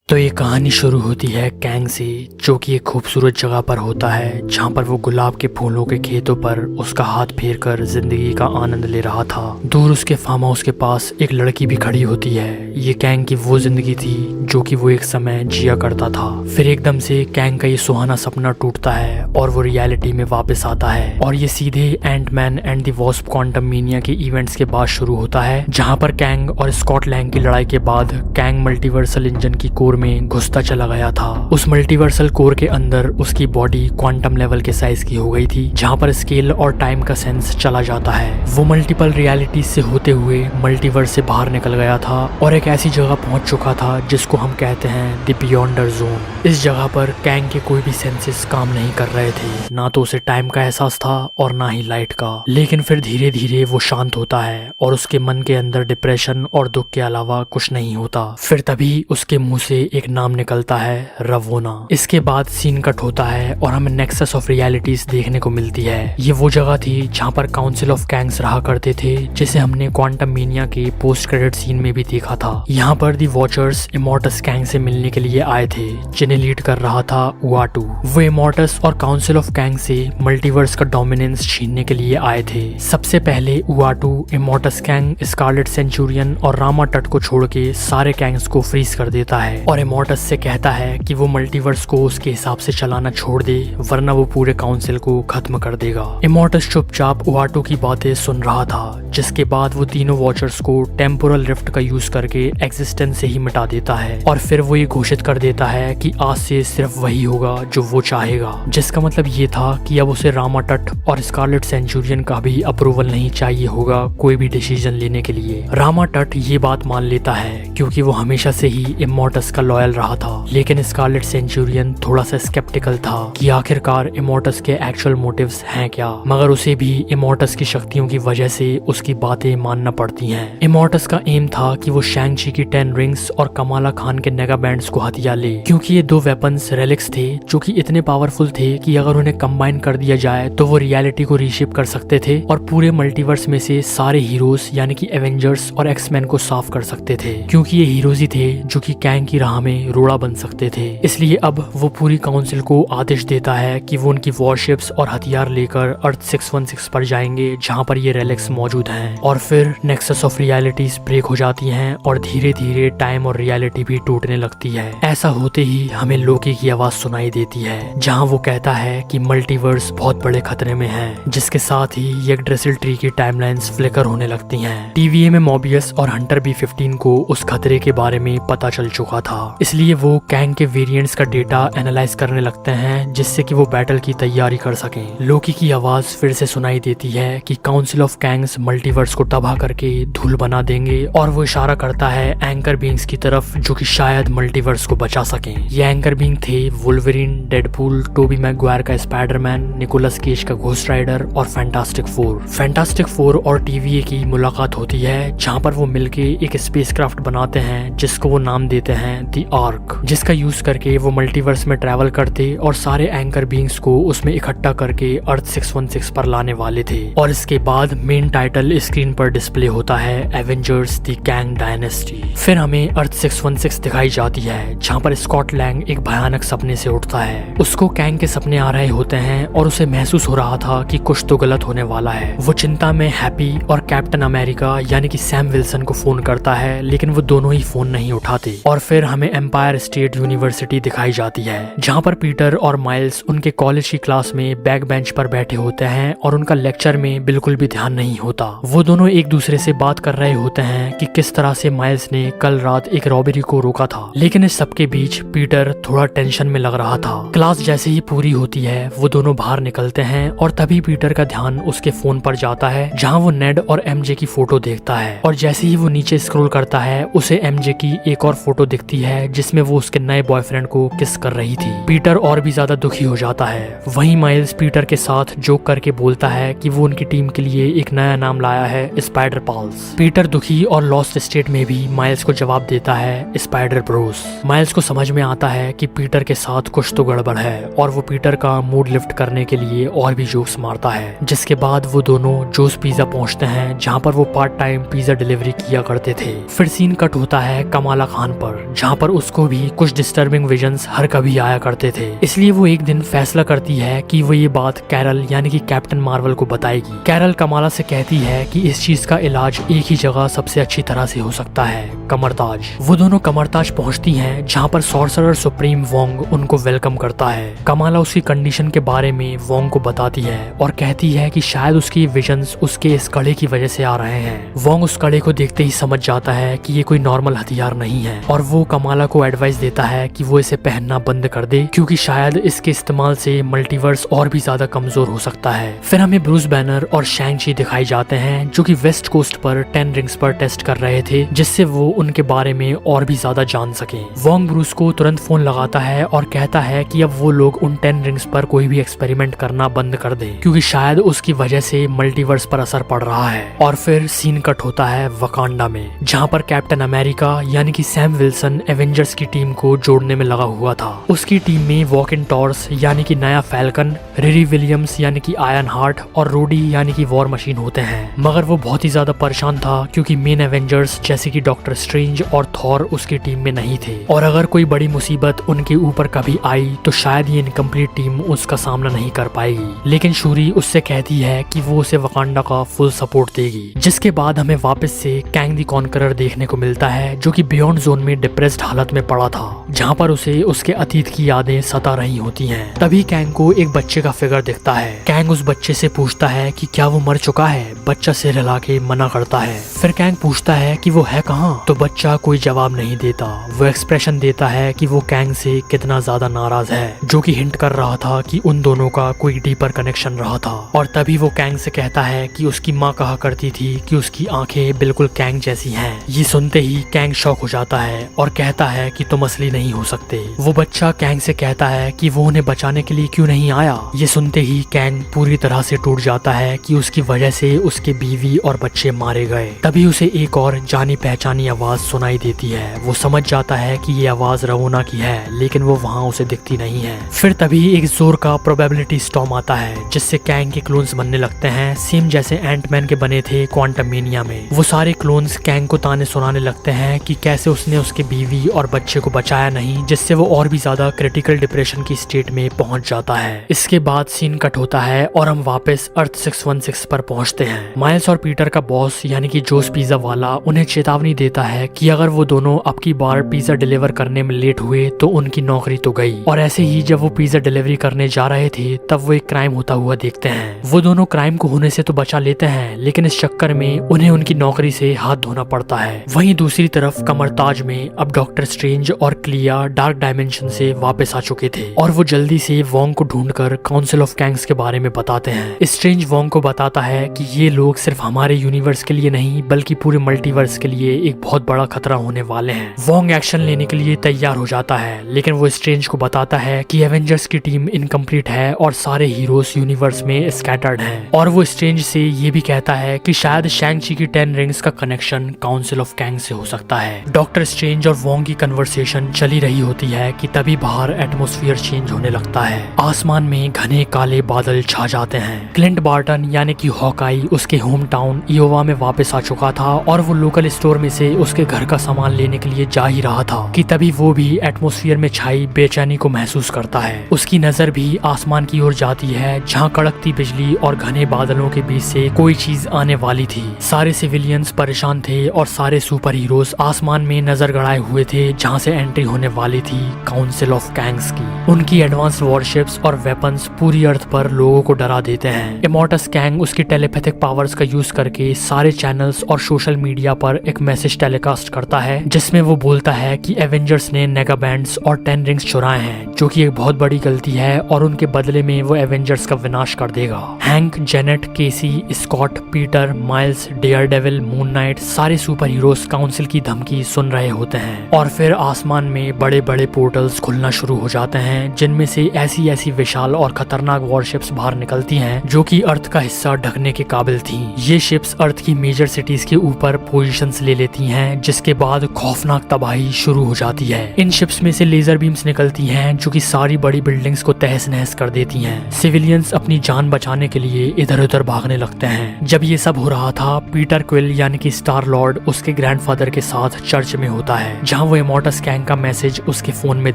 तो ये कहानी शुरू होती है कैंग से, जो कि एक खूबसूरत जगह पर होता है जहाँ पर वो गुलाब के फूलों के खेतों पर उसका हाथ फेर कर जिंदगी का आनंद ले रहा था। दूर उसके फार्म हाउस के पास एक लड़की भी खड़ी होती है। ये कैंग की वो जिंदगी थी जो कि वो एक समय जिया करता था। फिर एकदम से कैंग का ये सुहाना सपना टूटता है और वो रियलिटी में वापस आता है। और ये सीधे Ant Man and the Wasp Quantumania के इवेंट्स के बाद शुरू होता है, जहाँ पर कैंग और स्कॉट लैंग की लड़ाई के बाद कैंग मल्टीवर्सल इंजन की कोर में घुसता चला गया था। उस मल्टीवर्सल कोर के अंदर उसकी बॉडी क्वांटम लेवल के साइज की हो गई थी, जहाँ पर स्केल और टाइम का सेंस चला जाता है। वो मल्टीपल रियलिटी से होते हुए मल्टीवर्स से बाहर निकल गया था और एक ऐसी जगह पहुंच चुका था जिसको हम कहते हैं द बियॉन्डर जोन। इस जगह पर कैंग के कोई भी सेंसेस काम नहीं कर रहे थे, ना तो उसे टाइम का एहसास था और ना ही लाइट का। लेकिन फिर धीरे धीरे वो शांत होता है और उसके मन के अंदर डिप्रेशन और दुख के अलावा कुछ नहीं होता। फिर तभी उसके मुंह से एक नाम निकलता है, रवोना। इसके बाद सीन कट होता है और हमें नेक्सस ऑफ रियलिटीज देखने को मिलती है। ये वो जगह थी जहाँ पर काउंसिल ऑफ कैंग्स रहा करते थे, जिसे हमने क्वांटम मेनिया के पोस्ट क्रेडिट सीन में भी देखा था। यहाँ पर दी वॉचर्स इमोर्टस कैंग से मिलने के लिए आए थे, जिन्हें लीड कर रहा था उआटू। वो इमोर्टस और काउंसिल ऑफ कैंग से मल्टीवर्स का डोमिनेंस छीनने के लिए आए थे। सबसे पहले उआटू इमोर्टस कैंग, स्कारलेट सेंचुरियन और रामा टट को छोड़ के सारे कैंग्स को फ्रीज कर देता है और इमोर्टस से कहता है कि वो मल्टीवर्स को उसके हिसाब से चलाना छोड़ दे, वरना वो पूरे काउंसिल को खत्म कर देगा। इमोर्टस चुपचाप उआटू की बातें सुन रहा था, जिसके बाद वो तीनों वॉचर्स को टेम्पोरल रिफ्ट का यूज करके एग्जिस्टेंस से ही मिटा देता है और फिर वो ये घोषित कर देता है कि आज से सिर्फ वही होगा जो वो चाहेगा। जिसका मतलब ये था कि अब उसे रामा टट और स्कारलेट सेंचुरियन का भी अप्रूवल नहीं चाहिए होगा कोई भी डिसीजन लेने के लिए। रामा टट ये बात मान लेता है क्योंकि वो हमेशा से ही इमोर्टस का लॉयल रहा था, लेकिन स्कारलेट सेंचुरियन थोड़ा सा स्केप्टिकल था कि आखिरकार इमोर्टस के एक्चुअल मोटिव्स हैं क्या, मगर उसे भी इमोर्टस की शक्तियों की वजह से उसकी बातें मानना पड़ती हैं। इमोर्टस का एम था कि वो शैंग-ची की 10 रिंग्स और कमाला खान के नेगा बैंड्स को हथिया ले, क्योंकि ये दो वेपन्स रेलिक्स थे जो कि इतने पावरफुल थे कि अगर उन्हें कंबाइन कर दिया जाए तो वो रियलिटी को रीशेप कर सकते थे और पूरे मल्टीवर्स में से सारे हीरोज यानी कि एवेंजर्स और एक्समैन को साफ कर सकते थे, क्योंकि ये हीरोज ही थे जो कि कैंग की राह में रोड़ा बन सकते थे। इसलिए अब वो पूरी काउंसिल को आदेश देता है कि वो उनकी वॉरशिप्स और हथियार लेकर अर्थ 616 पर जाएंगे, जहाँ पर ये रेलिक्स मौजूद हैं। और फिर नेक्सस ऑफ रियलिटीज ब्रेक हो जाती हैं और धीरे धीरे टाइम और रियलिटी भी टूटने लगती है। ऐसा होते ही हमें लोकी की आवाज सुनाई देती है, जहाँ वो कहता है कि मल्टीवर्स बहुत बड़े खतरे में है, जिसके साथ ही यग्ड्रेसिल ट्री की टाइमलाइंस फ्लिकर होने लगती हैं। टीवीए में मोबियस और हंटर B-15 को उस खतरे के बारे में पता चल चुका था, इसलिए वो कैंग के वेरिएंट्स का डेटा एनालाइज करने लगते हैं, जिससे कि वो बैटल की तैयारी कर सकें। लोकी की आवाज फिर से सुनाई देती है कि काउंसिल ऑफ कैंग्स मल्टीवर्स को तबाह करके धूल बना देंगे और वो इशारा करता है एंकर बींग्स की तरफ, जो कि शायद मल्टीवर्स को बचा सकें। ये एंकर बींग थे वुल्वरीन, डेडपूल, टोबी मैगवायर का स्पाइडरमैन, निकोलस केज का घोस्ट राइडर और फैंटास्टिक फोर। फैंटास्टिक फोर और टीवीए की मुलाकात होती है, जहाँ पर वो मिलके एक स्पेसक्राफ्ट बनाते हैं जिसको वो नाम देते हैं द आर्क, जिसका यूज करके वो मल्टीवर्स में ट्रैवल करते और सारे एंकर बींग्स को उसमें इकट्ठा करके अर्थ 616 पर लाने वाले थे। और इसके बाद मेन टाइटल स्क्रीन पर डिस्प्ले होता है, एवेंजर्स द कैंग डायनेस्टी। फिर हमें अर्थ 616 दिखाई जाती है, जहाँ पर स्कॉट लैंग एक भयानक सपने से उठता है। उसको कैंग के सपने आ रहे होते हैं और उसे महसूस हो रहा था कि कुछ तो गलत होने वाला है। वो चिंता में हैप्पी और कैप्टन अमेरिका यानी कि सैम विल्सन को फोन करता है, लेकिन वो दोनों ही फोन नहीं उठाते। और फिर हमें एम्पायर स्टेट यूनिवर्सिटी दिखाई जाती है, जहाँ पर पीटर और माइल्स उनके कॉलेज की क्लास में बैक बेंच पर बैठे होते हैं और उनका लेक्चर में बिल्कुल भी ध्यान नहीं होता। वो दोनों एक दूसरे से बात कर रहे होते हैं कि किस तरह से माइल्स ने कल रात एक रॉबरी को रोका था, लेकिन इस सबके बीच पीटर थोड़ा टेंशन में लग रहा था। क्लास जैसे ही पूरी होती है वो दोनों बाहर निकलते हैं और तभी पीटर का ध्यान उसके फोन पर जाता है, जहाँ वो नेड और एमजे की फोटो देखता है। और जैसे ही वो नीचे स्क्रॉल करता है उसे एमजे की एक और फोटो दिखती है, जिसमें वो उसके नए बॉयफ्रेंड को किस कर रही थी। पीटर और भी ज्यादा दुखी हो जाता है। वहीं माइल्स पीटर के साथ जोक करके बोलता है कि वो उनकी टीम के लिए एक नया नाम लाया है, स्पाइडर पाल्स। पीटर दुखी और लॉस्ट स्टेट में भी माइल्स को जवाब देता है, स्पाइडर ब्रोस। माइल्स को समझ में आता है कि पीटर के साथ कुछ तो गड़बड़ है और वो पीटर का मूड लिफ्ट करने के लिए और भी जोक्स मारता है। जिसके बाद वो दोनों जोस पिज्जा पहुंचते हैं, जहाँ पर वो पार्ट टाइम पिज्जा डिलीवरी किया करते थे। फिर सीन कट होता है कमाला खान पर, जहाँ जहाँ पर उसको भी कुछ डिस्टर्बिंग विजन्स हर कभी आया करते थे। इसलिए वो एक दिन फैसला करती है कि वो ये बात कैरल यानी कि कैप्टन मार्वल को बताएगी। कैरल कमाला से कहती है कि इस चीज का इलाज एक ही जगह सबसे अच्छी तरह से हो सकता है, कमरताज। वो दोनों कमरताज पहुंचती हैं जहाँ पर सॉर्सरर सुप्रीम वोंग उनको वेलकम करता है। कमाला उसकी कंडीशन के बारे में वोंग को बताती है और कहती है कि शायद उसकी विजन्स उसके इस कड़े की वजह से आ रहे हैं। वोंग उस कड़े को देखते ही समझ जाता है कि ये कोई नॉर्मल हथियार नहीं है और वो कमाला को एडवाइस देता है कि वो इसे पहनना बंद कर दे, क्योंकि शायद इसके इस्तेमाल से मल्टीवर्स और भी ज्यादा कमजोर हो सकता है। फिर हमें ब्रूस बैनर और शैंग-ची दिखाई जाते हैं जो कि वेस्ट कोस्ट पर 10 रिंग्स पर टेस्ट कर रहे थे, जिससे वो उनके बारे में और भी ज्यादा जान सके। वोंग ब्रूस को तुरंत फोन लगाता है और कहता है कि अब वो लोग उन 10 रिंग्स पर कोई भी एक्सपेरिमेंट करना बंद कर दे, क्योंकि शायद उसकी वजह से मल्टीवर्स पर असर पड़ रहा है। और फिर सीन कट होता है वकांडा में, जहाँ पर कैप्टन अमेरिका यानी कि सैम विल्सन एवेंजर्स की टीम को जोड़ने में लगा हुआ था। उसकी टीम में वॉकिन टॉर्स यानी कि नया फैल्कन, रिरी विलियम्स यानी कि आयरन हार्ट और रोडी यानी कि वॉर मशीन होते हैं। मगर वो बहुत ही ज्यादा परेशान था क्योंकि मेन एवेंजर्स जैसे कि डॉक्टर स्ट्रेंज और थॉर उसकी टीम में नहीं थे, और अगर कोई बड़ी मुसीबत उनके ऊपर कभी आई तो शायद ये इनकम्प्लीट टीम उसका सामना नहीं कर पाएगी। लेकिन शूरी उससे कहती है कि वो उसे वकांडा का फुल सपोर्ट देगी। जिसके बाद हमें वापस से कैंग द कॉन्करर देखने को मिलता है जो कि बियॉन्ड जोन में डिप्रेस्ड हालत में पड़ा था, जहाँ पर उसे उसके अतीत की यादें सता रही होती हैं। तभी कैंग को एक बच्चे का फिगर दिखता है। कैंग उस बच्चे से पूछता है कि क्या वो मर चुका है। बच्चा सिर हिला के मना करता है। फिर कैंग पूछता है कि वो है कहाँ, तो बच्चा कोई जवाब नहीं देता। वो एक्सप्रेशन देता है कि वो कैंग से कितना ज्यादा नाराज है, जो कि हिंट कर रहा था कि उन दोनों का कोई डीपर कनेक्शन रहा था। और तभी वो कैंग से कहता है कि उसकी माँ कहा करती थी कि उसकी आंखें बिल्कुल कैंग जैसी हैं। ये सुनते ही कैंग शॉक हो जाता है और कहता है कि तुम असली नहीं हो सकते। वो बच्चा कैंग से कहता है कि वो उन्हें बचाने के लिए क्यों नहीं आया। ये सुनते ही कैंग पूरी तरह से टूट जाता है कि उसकी वजह से उसके बीवी और बच्चे मारे गए। तभी उसे एक और जानी पहचानी आवाज सुनाई देती है। वो समझ जाता है कि ये आवाज रवोना की है, लेकिन वो वहाँ उसे दिखती नहीं है। फिर तभी एक जोर का प्रोबेबिलिटी स्टॉर्म आता है, जिससे कैंग के क्लोन्स बनने लगते हैं, सेम जैसे एंटमैन के बने थे क्वांटमेनिया में। वो सारे क्लोन्स कैंग को ताने सुनाने लगते हैं कि कैसे उसने उसके बीवी और बच्चे को बचाया नहीं, जिससे वो और भी ज्यादा क्रिटिकल डिप्रेशन की स्टेट में पहुंच जाता है। इसके बाद सीन कट होता है और हम वापस अर्थ 616 पर पहुंचते हैं। माइल्स और पीटर का बॉस यानी कि जोस पिज्जा वाला उन्हें चेतावनी देता है कि अगर वो दोनों अब की बार पिज्जा डिलीवर करने में लेट हुए तो उनकी नौकरी तो गई। और ऐसे ही जब वो पिज्जा डिलीवरी करने जा रहे थे तब वो एक क्राइम होता हुआ देखते हैं। वो दोनों क्राइम को होने से तो बचा लेते हैं, लेकिन इस चक्कर में उन्हें उनकी नौकरी से हाथ धोना पड़ता है। वहीं दूसरी तरफ कमरताज में अब डॉक्टर स्ट्रेंज और क्लिया डार्क डायमेंशन से वापस आ चुके थे और वो जल्दी से वोंग को ढूंढकर काउंसिल ऑफ कैंग्स के बारे में बताते हैं। स्ट्रेंज वोंग को बताता है कि ये लोग सिर्फ हमारे यूनिवर्स के लिए नहीं बल्कि पूरे मल्टीवर्स के लिए एक बहुत बड़ा खतरा होने वाले हैं। वोंग एक्शन लेने के लिए तैयार हो जाता है, लेकिन वो स्ट्रेंज को बताता है कि एवेंजर्स की टीम इनकम्प्लीट है और सारे हीरोज यूनिवर्स में स्कैटर्ड हैं। और वो स्ट्रेंज से ये भी कहता है कि शायद शैंग-ची की 10 रिंग्स का कनेक्शन काउंसिल ऑफ कैंग से हो सकता है। डॉक्टर स्ट्रेंज और वोंग की कन्वर्सेशन चली रही होती है कि तभी बाहर एटमॉस्फेयर चेंज होने लगता है। आसमान में घने काले बादल छा जाते हैं। क्लिंट बार्टन यानी कि हॉकाई उसके होम टाउन इयोवा में वापस आ चुका था और वो लोकल स्टोर में से उसके घर का सामान लेने के लिए जा ही रहा था कि तभी वो भी एटमॉस्फेयर में छाई बेचैनी को महसूस करता है। उसकी नजर भी आसमान की ओर जाती है जहाँ कड़कती बिजली और घने बादलों के बीच से कोई चीज आने वाली थी। सारे सिविलियंस परेशान थे और सारे सुपर हीरोज आसमान में नजर गड़ाए हुए थे जहाँ से एंट्री होने वाली थी काउंसिल ऑफ कैंग्स की। उनकी एडवांस वॉरशिप्स और वेपन्स पूरी अर्थ पर लोगों को डरा देते हैं। इमॉर्टस कैंग उसकी टेलीपैथिक पावर्स का यूज करके सारे चैनल्स और सोशल मीडिया पर एक मैसेज टेलीकास्ट करता है जिसमें वो बोलता है कि एवेंजर्स ने नेगा बैंड्स और 10 रिंग्स चुराए हैं, जो कि एक बहुत बड़ी गलती है और उनके बदले में वो एवेंजर्स का विनाश कर देगा। Hank, Janet, Casey, Scott, Peter, Miles, Daredevil, Moon Knight सारे सुपर हीरोज काउंसिल की धमकी सुन रहे होते हैं और फिर आसमान में बड़े बड़े पोर्टल्स खुलना शुरू हो जाते हैं जिनमें से ऐसी ऐसी विशाल और खतरनाक वॉरशिप्स बाहर निकलती हैं जो कि अर्थ का हिस्सा ढकने के काबिल थी। ये शिप्स अर्थ की मेजर सिटीज के ऊपर पोजीशंस ले लेती हैं, जिसके बाद खौफनाक तबाही शुरू हो जाती है। इन शिप्स में से लेजर बीम्स निकलती हैं जो कि सारी बड़ी बिल्डिंग्स को तहस नहस कर देती हैं। सिविलियंस अपनी जान बचाने के लिए इधर उधर भागने लगते हैं। जब ये सब हो रहा था, पीटर क्विल यानी कि स्टार लॉर्ड उसके ग्रैंडफादर के साथ चर्च में होता है, जहाँ वो इमोर्टस गैंग का मैसेज उसके फोन में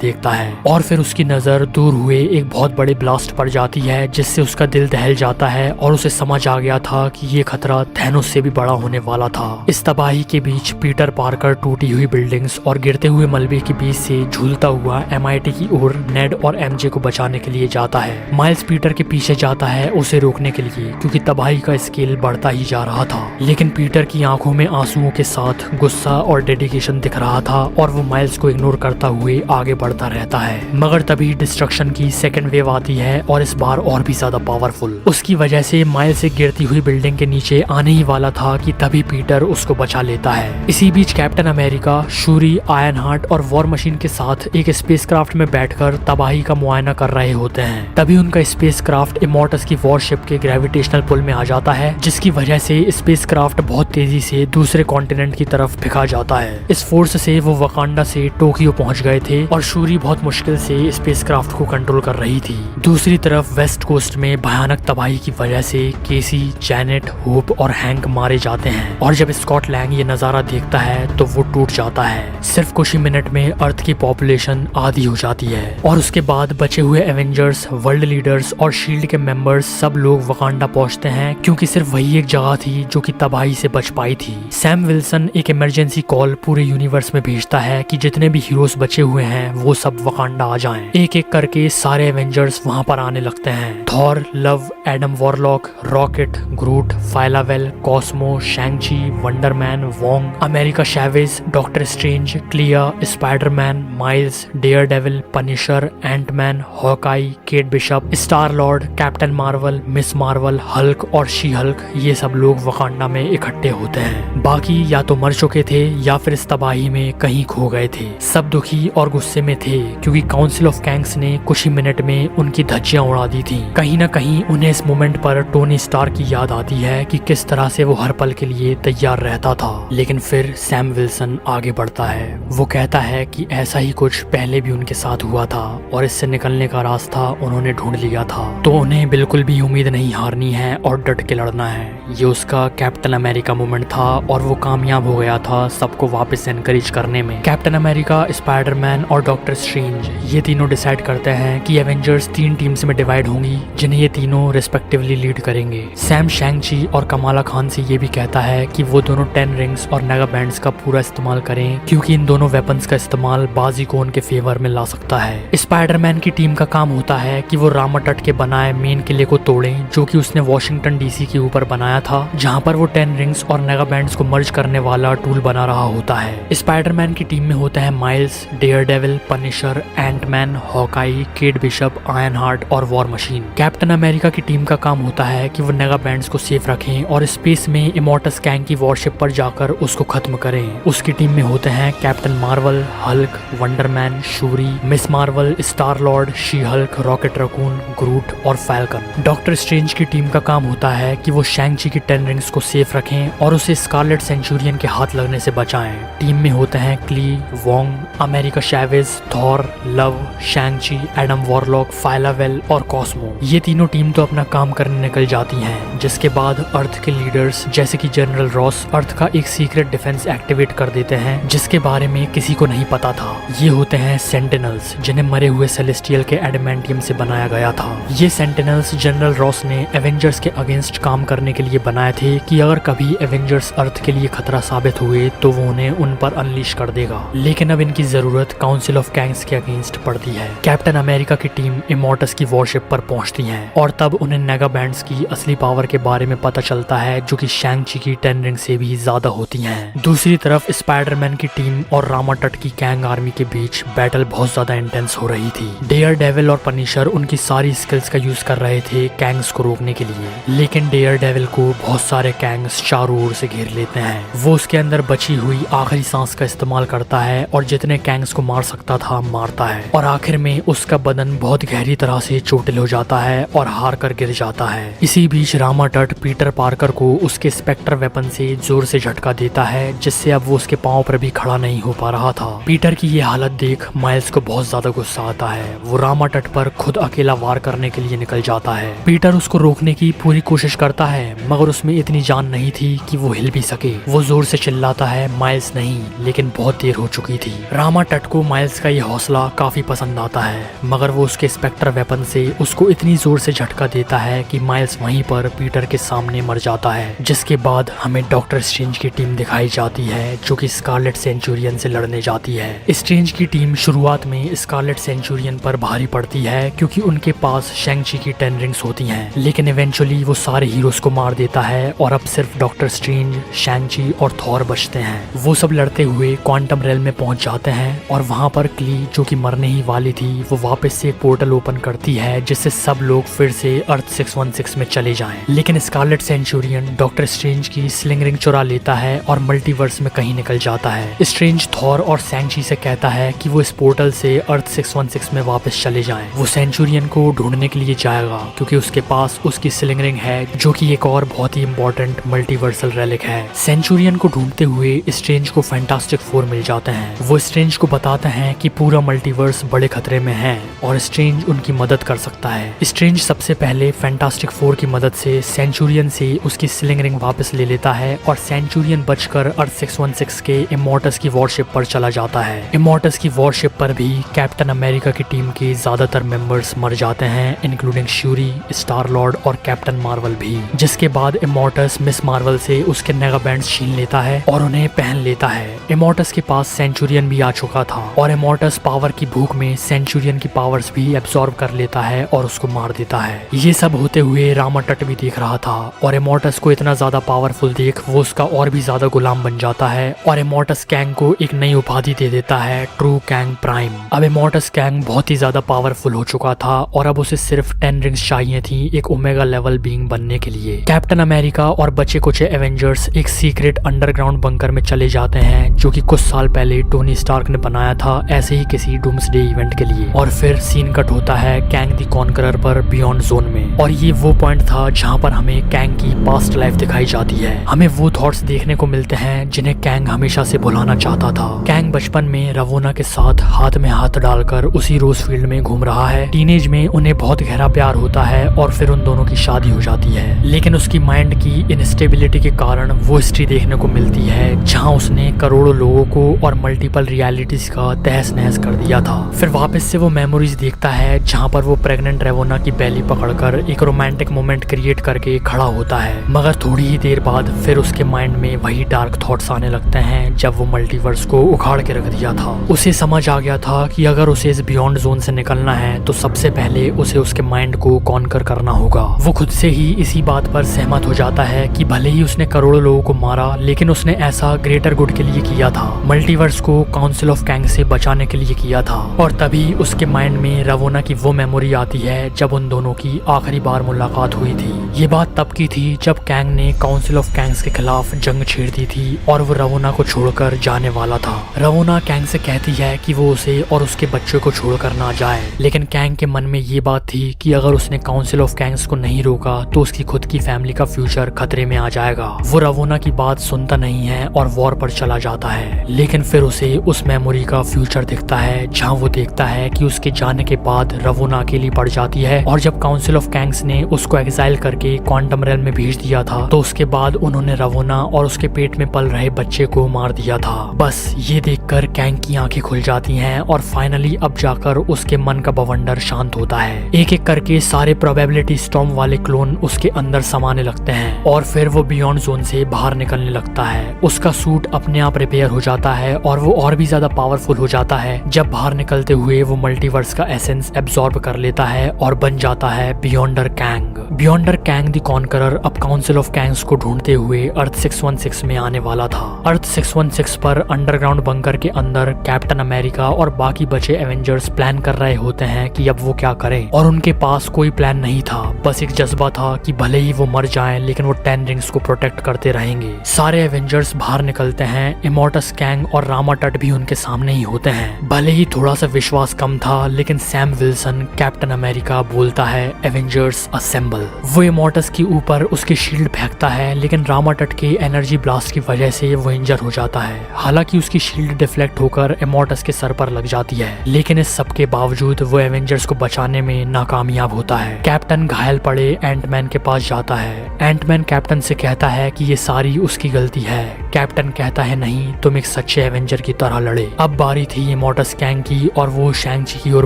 देखता है। और फिर उसकी नजर दूर हुए एक बहुत बड़े ब्लास्ट पर जाती है, जिससे उसका दिल दहल जाता है और उसे समझ आ गया था कि ये खतरा थैनोस से भी बड़ा होने वाला था। इस तबाही के बीच पीटर पार्कर टूटी हुई बिल्डिंग्स और गिरते हुए मलबे के बीच से झूलता हुआ MIT की ओर नेड और MJ को बचाने के लिए जाता है। माइल्स पीटर के पीछे जाता है उसे रोकने के लिए, क्योंकि तबाही का स्केल बढ़ता ही जा रहा था। लेकिन पीटर की आंखों में आंसुओं के साथ गुस्सा और डेडिकेशन दिख रहा था और वो माइल्स को इग्नोर करता हुए आगे बढ़ता रहता है। मगर तभी डिस्ट्रक्शन की सेकेंड वेव आती है और इस बार और भी ज्यादा पावरफुल। उसकी वजह से माइल्स एक गिरती हुई बिल्डिंग के नीचे आने ही वाला था कि तभी पीटर उसको बचा लेता है। इसी बीच Captain America, Shuri, iron heart और वॉर मशीन के साथ एक स्पेसक्राफ्ट में बैठकर तबाही का मुआयना कर रहे होते हैं। तभी उनका स्पेसक्राफ्ट इमोर्टस की वॉरशिप के ग्रेविटेशनल पुल में आ जाता है, जिसकी वजह से स्पेसक्राफ्ट बहुत तेजी से दूसरे कॉन्टिनेंट की तरफ फेंका जाता है। इस फोर्स से वो वकांडा से टोक्यो पहुंच गए थे और शूरी बहुत मुश्किल से स्पेसक्राफ्ट को कंट्रोल कर रही थी। दूसरी तरफ वेस्ट कोस्ट में भयानक तबाही की वजह से केसी, जैनेट, होप और हैंक मारे जाते हैं। और जब स्कॉट लैंग ये नजारा देखता है तो वो टूट जाता है। सिर्फ कुछ ही मिनट में अर्थ की पॉपुलेशन आधी हो जाती है और उसके बाद बचे हुए एवेंजर्स, वर्ल्ड लीडर्स और शील्ड के मेंबर्स सब लोग वकांडा पहुंचते हैं, क्योंकि सिर्फ वही एक जगह थी जो कि तबाही से बच पाई थी। सैम विल्सन एक इमरजेंसी कॉल पूरे यूनिवर्स में भेजता है कि जितने भी हीरोज बचे हुए हैं वो सब वकांडा आ जाएं। एक एक करके सारे एवेंजर्स वहां पर आने लगते हैं। Thor, Love, Adam Warlock, Rocket, Groot, Phyla Vell, Kosmo, Shang Chi, Wonder Man, Wong, America Chavez, Doctor Strange, Clea, Spider Man, Miles, Daredevil, Punisher, Ant Man, Hawkeye, Kate Bishop, Star Lord, Captain Marvel, Ms Marvel, Hulk और She Hulk, ये सब लोग Wakanda में इकट्ठे होते हैं। बाकी या तो मर चुके थे या फिर इस तबाही में कहीं खो गए थे। सब दुखी और गुस्से में थे, क्योंकि काउंसिल ऑफ कैंग्स ने कुछ ही मिनट में उनकी धज्जियां उड़ा दी थी। कहीं ना कहीं उन्हें इस मोमेंट पर टोनी स्टार की याद आती है कि किस तरह से वो हर पल के लिए तैयार रहता था। लेकिन फिर सैम विल्सन आगे बढ़ता है। वो कहता है कि ऐसा ही कुछ पहले भी उनके साथ हुआ था और इससे निकलने का रास्ता उन्होंने ढूंढ लिया था, तो उन्हें बिल्कुल भी उम्मीद नहीं हारनी है और डट के लड़ना है। ये उसका कैप्टन अमेरिका मोमेंट था और वो कामयाब हो गया था सबको वापस एनकरेज करने में। कैप्टन अमेरिका, स्पाइडरमैन और डॉक्टर स्ट्रेंज ये तीनों डिसाइड करते हैं कि एवेंजर्स 3 टीम्स में डिवाइड होंगी, जिन्हें ये तीनों रिस्पेक्टिवली लीड करेंगे। सैम शैंग-ची और कमाला खान से ये भी कहता है कि वो दोनों 10 रिंग्स और नेगा बैंड्स का पूरा इस्तेमाल करें, क्योंकि इन दोनों वेपन्स का इस्तेमाल बाजी को उनके फेवर में ला सकता है। स्पाइडरमैन की टीम का काम होता है कि वो रामा तट के बनाए मेन किले को तोड़ें, जो कि उसने वॉशिंगटन DC के ऊपर बनाया था, जहाँ पर वो 10 रिंग्स और नेगा बैंड्स को मर्ज करने वाला टूल बना रहा होता है। स्पाइडरमैन की टीम में होते हैं Miles, Daredevil, Punisher, Ant Man, Hawkeye, Kate Bishop, Iron heart और वॉर मशीन। कैप्टन अमेरिका की टीम का काम होता है कि वो नेगा बैंड्स को सेफ रखें और स्पेस में इमोर्टस गैंग की वॉरशिप पर जाकर उसको खत्म करें। उसकी टीम में होते हैं Captain Marvel, Hulk, Wonder Man, Shuri, Ms Marvel, Star Lord, She Hulk, Rocket Raccoon, Groot और फैल्कन। डॉक्टर स्ट्रेंज की टीम का काम होता है कि वो शैंग-ची की 10 रिंग्स को सेफ रखें और उसे स्कारलेट सेंचुरियन के हाथ लगने से बचाएं। टीम में होते हैं Clea, Wong, America Chavez, Thor, Love, Shang Chi, Adam Warlock, Phyla Vell और कॉस्मो। ये तीनों टीम तो अपना काम करने निकल जाती हैं, जिसके बाद अर्थ के लीडर्स जैसे कि जनरल रॉस अर्थ का एक सीक्रेट डिफेंस एक्टिवेट कर देते हैं, जिसके बारे में किसी को नहीं पता था। ये होते हैं सेंटिनल्स, जिन्हें मरे हुए सेलेस्टियल के एडमेंटियम से बनाया गया था। ये सेंटिनल्स जनरल रॉस ने एवेंजर्स के अगेंस्ट काम करने के लिए बनाए थे कि अगर कभी एवेंजर्स अर्थ के लिए खतरा साबित हुए तो वो उन्हें उन पर अनलीश कर देगा। लेकिन अब इनकी जरूरत काउंसिल ऑफ कैंग्स के अगेंस्ट पड़ती है। कैप्टन अमेरिका की टीम इमोर्टस की वॉरशिप पर पहुंचती है और तब उन्हें नेगा बैंड्स की असली पावर के बारे में पता चलता है, जो कि शैंग-ची की 10 रिंग से भी ज्यादा होती हैं। दूसरी तरफ स्पाइडरमैन की टीम और रामा तट की गैंग आर्मी के बीच बैटल बहुत ज्यादा इंटेंस हो रही थी। डेयरडेविल और पनिशर उनकी सारी स्किल्स का यूज कर रहे थे कैंग्स को रोकने के लिए, लेकिन डेयरडेविल को बहुत सारे कैंग्स चारों ओर से घेर लेते हैं। वो उसके अंदर बची हुई आखिरी सांस का इस्तेमाल करता है और जितने कैंग्स को मार सकता था मारता है, और आखिर में उसका बदन बहुत गहरी तरह से चोटिल हो जाता है और हार कर गिर जाता है। इसी बीच रामा तट पीटर पार्कर को उसके स्पेक्टर वेपन से जोर से झटका देता है, जिससे अब वो उसके पांव पर भी खड़ा नहीं हो पा रहा था। पीटर की ये हालत देख माइल्स को बहुत ज्यादा गुस्सा आता है। वो रामा तट पर खुद अकेला वार करने के लिए निकल जाता है। पीटर उसको रोकने की पूरी कोशिश करता है, मगर उसमें इतनी जान नहीं थी कि वो हिल भी सके। वो जोर से चिल्लाता है, माइल्स नहीं, लेकिन बहुत देर हो चुकी थी। रामा तट को माइल्स का ये हौसला काफी पसंद आता है, मगर वो उसके स्पेक्टर वेपन से उसको इतनी जोर से झटका देता है कि माइल्स वहीं पर पीटर के सामने मर जाता है। जिसके बाद हमें डॉक्टर स्ट्रेंज की टीम दिखाई जाती है, जो कि स्कारलेट सेंचुरियन से लड़ने जाती है। स्ट्रेंज की टीम शुरुआत में स्कारलेट सेंचुरियन पर भारी पड़ती है, क्योंकि उनके पास शैंग-ची की 10 रिंग्स होती हैं। लेकिन इवेंचुअली वो सारे हीरोज को मार देता है और अब सिर्फ डॉक्टर स्ट्रेंज, शैंग-ची और थॉर बचते हैं। वो सब लड़ते हुए क्वांटम रेल में पहुंच जाते हैं और वहां पर क्ली, जो कि मरने ही वाली थी, वो वापस से एक पोर्टल ओपन करती है, जिससे सब लोग फिर से अर्थ 616 में चले जाएं। लेकिन स्कारलेट सेंचुरियन डॉक्टर स्ट्रेंज की स्लिंग रिंग चुरा लेता है और मल्टीवर्स में कहीं निकल जाता है। स्ट्रेंज थॉर और शैंग-ची से कहता है कि वो इस पोर्टल से अर्थ 616 में वापस चले जाएं। वो सेंचुरियन को ढूंढने के लिए जाएगा, क्योंकि उसके पास उसकी स्लिंग रिंग है, जो कि एक और बहुत ही इंपॉर्टेंट मल्टीवर्सल रेलिक है। सेंचुरियन को ढूंढते हुए स्ट्रेंज को फैंटास्टिक फोर मिल जाते हैं। वो स्ट्रेंज को बताते हैं कि पूरा मल्टीवर्स बड़े खतरे में है और स्ट्रेंज उनकी मदद कर सकता है। स्ट्रेंज सबसे पहले फैंटास्टिक फोर की मदद से सेंचुरियन से उसकी स्लिंग रिंग वापस ले लेता है और सेंचुरियन बचकर अर्थ 616 के इमॉर्टस की वॉरशिप पर चला जाता है। इमॉर्टस की वॉरशिप पर भी कैप्टन अमेरिका की टीम के ज्यादातर मेंबर्स मर जाते हैं, इंक्लूडिंग श्यूरी, स्टार लॉर्ड और कैप्टन मार्वल भी। जिसके बाद इमॉर्टस मिस मार्वल से उसके नेगा बैंड्स छीन लेता है और उन्हें पहन लेता है। इमॉर्टस के पास सेंचुरियन भी आ चुका था और इमॉर्टस पावर की भूख में सेंचुरियन की पावर्स भी एब्सॉर्ब कर लेता है और उसको मार देता है। ये सब होते हुए रामा तट भी देख रहा था और इमॉर्टस को इतना ज्यादा पावरफुल देख वो उसका और भी ज्यादा गुलाम बन जाता है और इमॉर्टस कैंग को एक नई उपाधि दे देता है, ट्रू कैंग प्राइम। अब इमॉर्टस कैंग बहुत ही ज्यादा पावरफुल हो चुका था और अब उसे सिर्फ 10 रिंग्स चाहिए थी एक ओमेगा लेवल बीइंग बनने के लिए। कैप्टन अमेरिका और बचे कुछ एवेंजर्स एक सीक्रेट अंडरग्राउंड बंकर में चले जाते हैं, जो कि कुछ साल पहले टोनी स्टार्क ने बनाया था ऐसे ही किसी डूम्सडे इवेंट के लिए। और फिर सीन कट होता है कैंग द कॉन्करर पर बियॉन्ड जोन में, और ये वो पॉइंट था जहाँ पर हमें कैंग की पास्ट लाइफ दिखाई जाती है। हमें वो थॉट्स देखने को मिलते हैं जिन्हें कैंग हमेशा से भुलाना चाहता था। कैंग बचपन में रवोना के साथ हाथ में हाथ डालकर उसी रोज फील्ड में घूम रहा है। टीनेज में उन्हें बहुत गहरा प्यार होता है और फिर उन दोनों की शादी हो जाती है। लेकिन उसकी माइंड की इनस्टेबिलिटी के कारण वो हिस्ट्री देखने को मिलती है जहाँ उसने करोड़ों लोगों को और मल्टीपल रियलिटीज का तहस नहस कर दिया था। फिर वापस से वो मेमोरीज देखता है जहाँ पर वो प्रेग्नेंट रेवोना की बैली पकड़कर एक रोमांटिक मोमेंट क्रिएट करके खड़ा होता है। मगर थोड़ी ही देर बाद फिर उसके माइंड में वही डार्क थॉट्स आने लगते हैं जब वो मल्टीवर्स को उखाड़ के रख दिया था। उसे समझ आ गया था कि अगर उसे इस बियॉन्ड जोन से निकलना है तो सबसे पहले उसे उसके माइंड को कॉन्कर करना होगा। वो खुद से ही इसी बात पर सहमत हो जाता है कि भले ही उसने करोड़ों लोगों को मारा, लेकिन उसने ऐसा ग्रेटर गुड के लिए किया था, मल्टीवर्स को काउंसिल ऑफ कैंग से बचाने के लिए किया था। और तभी उसके माइंड में रवोना की वो मेमोरी आती है जब उन दोनों की आखिरी बार मुलाकात हुई थी। ये बात तब की थी जब कैंग ने काउंसिल ऑफ कैंग्स के खिलाफ जंग छेड़ दी थी और वो रवोना को छोड़कर जाने वाला था। रवोना कैंग से कहती है कि वो उसे और उसके बच्चे को छोड़कर ना जाए, लेकिन कैंग के मन में ये बात थी कि अगर उसने काउंसिल ऑफ कैंग्स को नहीं रोका तो उसकी खुद की फैमिली का फ्यूचर खतरे में आ जाएगा। वो रवोना की बात सुनता नहीं है और वॉर पर चला जाता है। लेकिन फिर उसे उस मेमोरी का फ्यूचर दिखता है जहाँ वो देखता है कि उसके जाने के बाद रवोना अकेली पड़ जाती है और जब काउंसिल ऑफ कैंग्स ने उसको एक्साइल करके क्वांटम रेल में भेज दिया था तो उसके बाद उन्होंने रवोना और उसके पेट में पल रहे बच्चे को मार दिया था। बस ये देखकर कैंग की आंखें खुल जाती हैं और फाइनली अब जाकर उसके मन का बवंडर शांत होता है। एक एक करके सारे प्रोबेबिलिटी स्टॉर्म वाले क्लोन उसके अंदर समाने लगते हैं और फिर वो बियॉन्ड जोन से बाहर निकलने लगता है। उसका सूट अपने आप रिपेयर हो जाता है और वो और भी ज्यादा पावरफुल हो जाता है जब बाहर निकलते हुए वो मल्टीवर्स का एसेंस एब्सॉर्ब कर लेता है और बन जाता है बियॉन्डर कैंग। बियॉन्डर कैंग द कॉन्करर अब काउंसिल ऑफ कैंग्स को ढूंढते हुए अर्थ 616 में आने वाला था। अर्थ 616 पर अंडरग्राउंड बंकर के अंदर कैप्टन अमेरिका और बाकी बचे एवेंजर्स प्लान कर रहे होते हैं कि अब वो क्या करें, और उनके पास कोई प्लान नहीं था, बस एक जज्बा था कि भले ही वो मर जाएं लेकिन वो 10 रिंग्स को प्रोटेक्ट करते रहेंगे। सारे एवेंजर्स बाहर निकलते हैं, इमॉर्टस कैंग और रामा तट भी उनके सामने ही होते हैं। भले ही थोड़ा सा विश्वास कम था, लेकिन सैम विल्सन कैप्टन अमेरिका बोलता है एवेंजर्स असेंबल। वो इमॉर्टस के ऊपर उसकी शील्ड फेंकता है, लेकिन रामा तट के एनर्जी ब्लास्ट की वजह से वो इंजर हो जाता है। हालांकि उसकी शील्ड डिफ्लेक्ट होकर इमॉर्टस के सर पर लग जाती है, लेकिन इस सब के बावजूद वो एवेंजर्स को बचाने में नाकामयाब होता है। कैप्टन घायल पड़े एंटमैन के पास जाता है। एंटमैन कैप्टन से कहता है कि ये सारी उसकी गलती है। कैप्टन कहता है नहीं, तुम एक सच्चे एवेंजर की तरह लड़े। अब बारी थी इमोर्टस कैंग की और वो शैंग-ची की ओर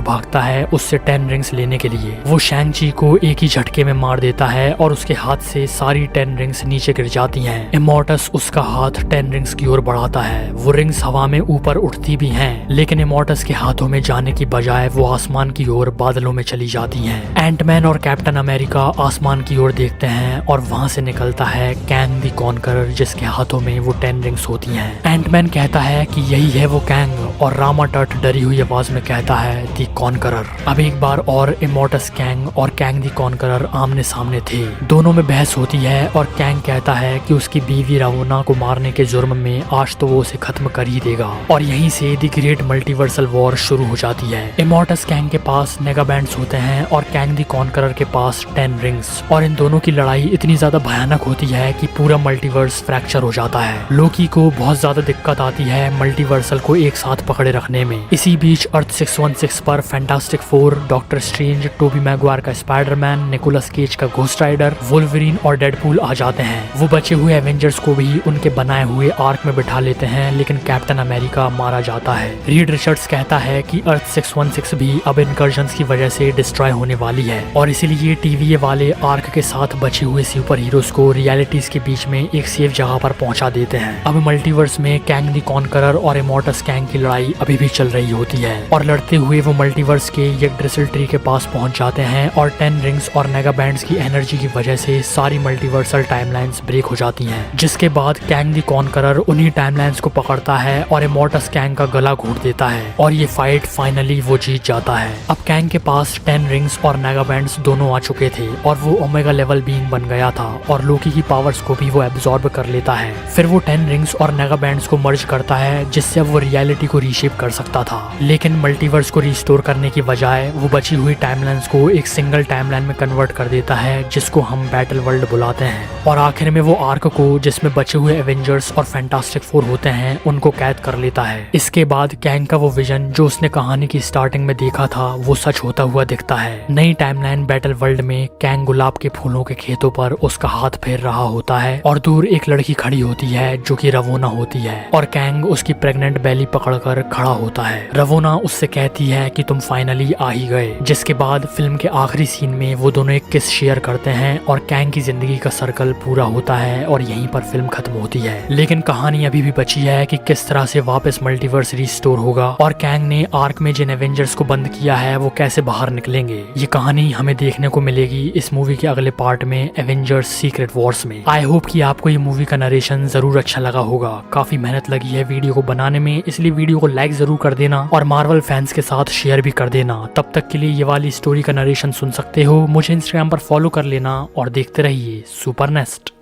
भागता है उससे 10 रिंग्स लेने के लिए। वो शैंग-ची को एक ही झटके में मार देता है और उसके हाथ से सारी 10 रिंग्स नीचे गिर जाती हैं। इमोर्टस उसका हाथ 10 रिंग्स की ओर बढ़ाता है। वो रिंग्स हवा में ऊपर उठती भी हैं, लेकिन इमोर्टस के हाथों में जाने की बजाय वो आसमान की ओर बादलों में चली जाती हैं। एंटमैन और कैप्टन अमेरिका आसमान की ओर देखते हैं और वहां से निकलता है कैंग द कॉन्करर, जिसके हाथों में वो 10 रिंग्स होती हैं। एंटमैन कहता है कि यही है वो कैंग और रामा टट डरी हुई आवाज में कहता है द कॉन्करर। अब एक बार और इमोर्टस कैंग और कैंग द कॉन्करर आमने सामने थे। दोनों में बहस होती है और कैंग कहता है कि उसकी बीवी रावोना को मारने के जुर्म में आज तो वो उसे खत्म कर ही देगा और यहीं से द ग्रेट मल्टीवर्सल वॉर शुरू हो जाती है। इमोर्टस कैंग के पास नेगा बैंड्स होते हैं और कैंग द कॉन्करर के पास 10 रिंग्स और इन दोनों की लड़ाई इतनी ज्यादा भयानक होती है कि पूरा मल्टीवर्स फ्रैक्चर हो जाता है। लोकी को बहुत ज्यादा दिक्कत आती है मल्टीवर्सल को एक साथ पकड़े रखने में। इसी बीच अर्थ 616 पर Fantastic Four, Doctor Strange, Tobey Maguire का स्पाइडरमैन, निकोलस केज का घोस्ट राइडर, वुल्वरीन और डेडपूल आ जाते हैं। वो बचे हुए एवेंजर्स को भी उनके बनाए हुए आर्क में बिठा लेते हैं, लेकिन कैप्टन अमेरिका मारा जाता है। रीड रिचर्ड्स कहता है कि अर्थ 616 भी अब इनकर्जन्स की वजह से डिस्ट्रॉय होने वाली है और इसीलिए टीवीए वाले आर्क के साथ बचे हुए सुपर हीरोज को रियलिटीज के बीच में एक सेफ जगह पर पहुंचा देते हैं। अब मल्टीवर्स में कैंग द कॉन्करर और इमोर्टस कैंग की लड़ाई अभी भी चल रही होती है और लड़ते हुए वो मल्टीवर्स के यग्ड्रिसिल ट्री के पास पहुंच जाते हैं और 10 रिंग्स और नेगा बैंड्स की एनर्जी की वजह से सारी मल्टीवर्सल टाइमलाइंस ब्रेक हो जाती हैं, जिसके बाद कैंग द कॉन्करर उन्हीं टाइमलाइंस को पकड़ता है और इमोर्टस कैंग का गला घोट देता है और ये फाइट फाइनली वो जीत जाता है। अब कैंग के पास 10 रिंग्स और नेगा बैंड्स दोनों आ चुके थे और वो ओमेगा लेवल बीइंग बन गया था और लोकी की पावर्स को भी वो एब्जॉर्ब कर लेता है। फिर वो 10 रिंग्स और नेगा बैंड्स को मर्ज करता है जिससे अब वो रियलिटी को रीशेप कर सकता था, लेकिन मल्टीवर्स को रिस्टोर करने की बजाय वो बची हुई टाइमलाइंस को एक सिंगल टाइमलाइन में कन्वर्ट कर देता है जिसको हम बैटल वर्ल्ड बुलाते हैं और आखिर में वो आर्क को जिसमें बचे हुए एवेंजर्स और फैंटास्टिक फोर होते हैं उनको कैद कर लेता है। इसके बाद कैंग का वो विजन जो उसने कहानी की स्टार्टिंग में देखा था वो सच होता हुआ दिखता है। नई टाइमलाइन बैटल वर्ल्ड में कैंग गुलाब के फूलों के खेतों पर उसका हाथ फेर रहा होता है और दूर एक लड़की खड़ी होती है जो कि रवोना होती है और कैंग उसकी प्रेग्नेंट बेली पकड़कर खड़ा होता है। रवोना उससे कहती है कि तुम फाइनली आ ही गए, जिसके बाद फिल्म के आखिरी सीन में वो दोनों एक किस शेयर करते हैं और कैंग की जिंदगी का सर्कल पूरा होता है और यहीं पर फिल्म खत्म होती है। लेकिन कहानी अभी भी बची है कि किस तरह से वापस मल्टीवर्स रिस्टोर होगा और कैंग ने आर्क में जिन एवेंजर्स को बंद किया है वो कैसे बाहर निकलेंगे। ये कहानी हमें देखने को मिलेगी इस मूवी के अगले पार्ट में, एवेंजर्स सीक्रेट वॉर्स में। आई होप कि आपको ये मूवी का नरेशन जरूर अच्छा लगा होगा। काफी मेहनत लगी है वीडियो को बनाने में, इसलिए वीडियो को लाइक जरूर कर देना और मार्वल फैंस के साथ शेयर भी कर देना। तब तक के लिए ये वाली स्टोरी का नरेशन सुन सकते हो। मुझे इंस्टाग्राम पर फॉलो कर लेना और देखते रहिए सुपर नेस्ट।